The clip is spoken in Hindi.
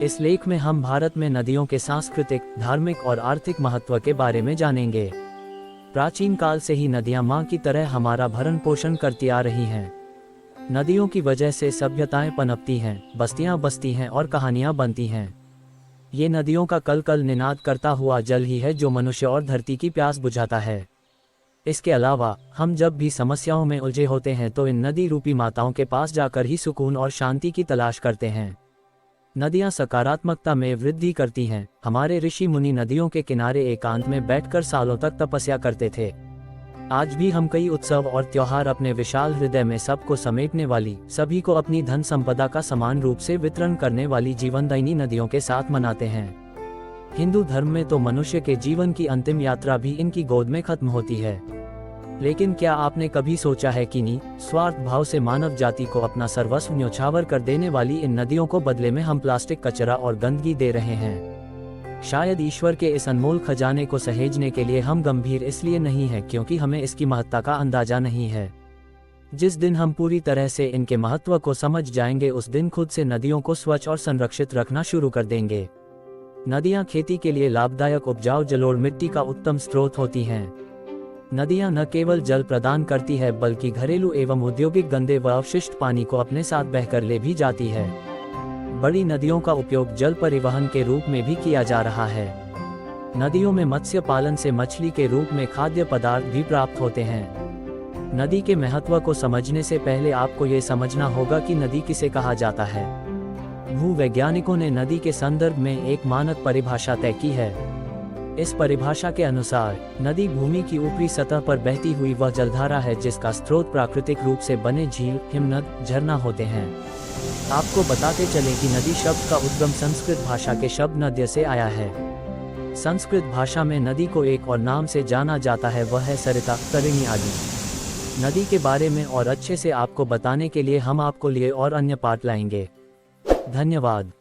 इस लेख में हम भारत में नदियों के सांस्कृतिक, धार्मिक और आर्थिक महत्व के बारे में जानेंगे। प्राचीन काल से ही नदियां मां की तरह हमारा भरण पोषण करती आ रही हैं। नदियों की वजह से सभ्यताएं पनपती हैं, बस्तियां बसती हैं और कहानियां बनती हैं। ये नदियों का कल कल निनाद करता हुआ जल ही है जो मनुष्य और धरती की प्यास बुझाता है। इसके अलावा हम जब भी समस्याओं में उलझे होते हैं तो इन नदी रूपी माताओं के पास जाकर ही सुकून और शांति की तलाश करते हैं। नदियां सकारात्मकता में वृद्धि करती हैं। हमारे ऋषि मुनि नदियों के किनारे एकांत में बैठकर सालों तक तपस्या करते थे। आज भी हम कई उत्सव और त्योहार अपने विशाल हृदय में सबको समेटने वाली, सभी को अपनी धन संपदा का समान रूप से वितरण करने वाली जीवनदायिनी नदियों के साथ मनाते हैं। हिंदू धर्म में तो मनुष्य के जीवन की अंतिम यात्रा भी इनकी गोद में खत्म होती है। लेकिन क्या आपने कभी सोचा है कि स्वार्थ भाव से मानव जाति को अपना सर्वस्व न्योछावर कर देने वाली इन नदियों को बदले में हम प्लास्टिक, कचरा और गंदगी दे रहे हैं। शायद ईश्वर के इस अनमोल खजाने को सहेजने के लिए हम गंभीर इसलिए नहीं है क्योंकि हमें इसकी महत्ता का अंदाजा नहीं है। जिस दिन हम पूरी तरह से इनके महत्व को समझ जाएंगे उस दिन खुद से नदियों को स्वच्छ और संरक्षित रखना शुरू कर देंगे। नदियां खेती के लिए लाभदायक उपजाऊ जलोढ़ मिट्टी का उत्तम स्रोत होती हैं। नदियां न केवल जल प्रदान करती है बल्कि घरेलू एवं औद्योगिक गंदे व अवशिष्ट पानी को अपने साथ बहकर ले भी जाती है। बड़ी नदियों का उपयोग जल परिवहन के रूप में भी किया जा रहा है। नदियों में मत्स्य पालन से मछली के रूप में खाद्य पदार्थ भी प्राप्त होते हैं। नदी के महत्व को समझने से पहले आपको ये समझना होगा कि नदी किसे कहा जाता है। भूवैज्ञानिकों ने नदी के संदर्भ में एक मानक परिभाषा तय की है। इस परिभाषा के अनुसार नदी भूमि की ऊपरी सतह पर बहती हुई वह जलधारा है जिसका स्रोत प्राकृतिक रूप से बने झील, हिमनद, झरना होते हैं। आपको बताते चलें कि नदी शब्द का उद्गम संस्कृत भाषा के शब्द नद्य से आया है। संस्कृत भाषा में नदी को एक और नाम से जाना जाता है, वह है सरिता, तरिणी आदि। नदी के बारे में और अच्छे से आपको बताने के लिए हम आपको लिए और अन्य पाठ लाएंगे। धन्यवाद।